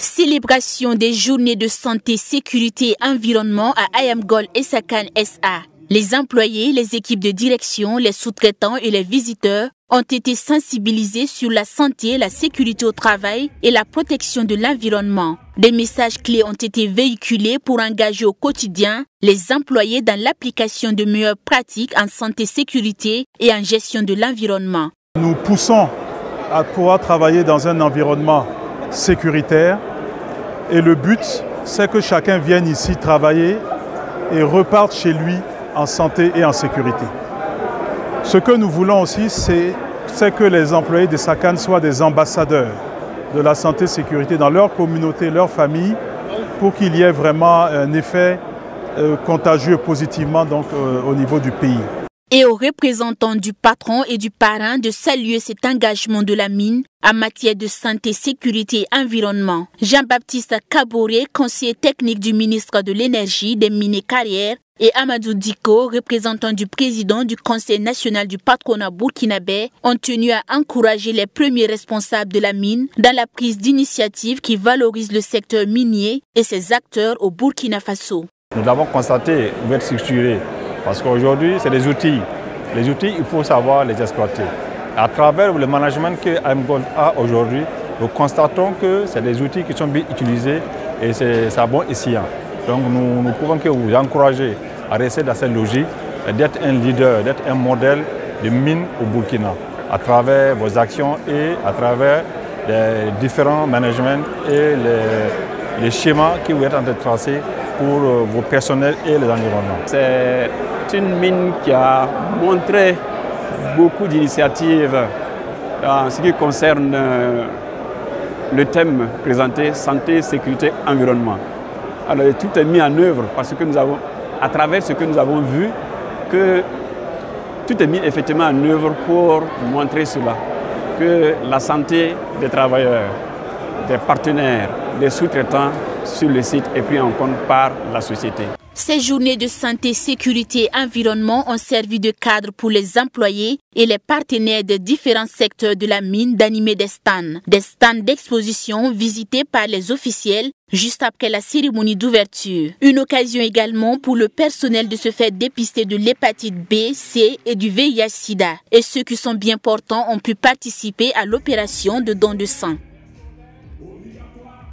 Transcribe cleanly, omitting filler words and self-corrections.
Célébration des journées de santé, sécurité, environnement à Ayamgol et Sakan SA. Les employés, les équipes de direction, les sous-traitants et les visiteurs ont été sensibilisés sur la santé, la sécurité au travail et la protection de l'environnement. Des messages clés ont été véhiculés pour engager au quotidien les employés dans l'application de meilleures pratiques en santé, sécurité et en gestion de l'environnement. Nous poussons à pouvoir travailler dans un environnement sécuritaire et le but, c'est que chacun vienne ici travailler et reparte chez lui en santé et en sécurité. Ce que nous voulons aussi, c'est que les employés de Sakan soient des ambassadeurs de la santé et sécurité dans leur communauté, leur famille, pour qu'il y ait vraiment un effet contagieux positivement donc, au niveau du pays. Et aux représentants du patron et du parrain de saluer cet engagement de la mine en matière de santé, sécurité et environnement. Jean-Baptiste Kaboré, conseiller technique du ministre de l'Énergie, des Mines et Carrières, et Amadou Diko, représentant du président du Conseil national du patronat burkinabé, ont tenu à encourager les premiers responsables de la mine dans la prise d'initiatives qui valorisent le secteur minier et ses acteurs au Burkina Faso. Nous l'avons constaté, vous êtes structuré, parce qu'aujourd'hui, c'est des outils. Les outils, il faut savoir les exploiter. À travers le management que Ayamgol a aujourd'hui, nous constatons que c'est des outils qui sont bien utilisés et c'est bon escient. Donc nous pouvons que vous encourager à rester dans cette logique, d'être un leader, d'être un modèle de mine au Burkina, à travers vos actions et à travers les différents managements et les schémas que vous êtes en train de tracer pour vos personnels et les environnements. C'est une mine qui a montré beaucoup d'initiatives en ce qui concerne le thème présenté, santé, sécurité, environnement. Alors tout est mis en œuvre parce que nous avons, à travers ce que nous avons vu, que tout est mis effectivement en œuvre pour montrer cela, que la santé des travailleurs, des partenaires, des sous-traitants sur le site est pris en compte par la société. Ces journées de santé, sécurité et environnement ont servi de cadre pour les employés et les partenaires des différents secteurs de la mine d'animer des stands d'exposition visités par les officiels juste après la cérémonie d'ouverture. Une occasion également pour le personnel de se faire dépister de l'hépatite B, C et du VIH-Sida. Et ceux qui sont bien portants ont pu participer à l'opération de don de sang.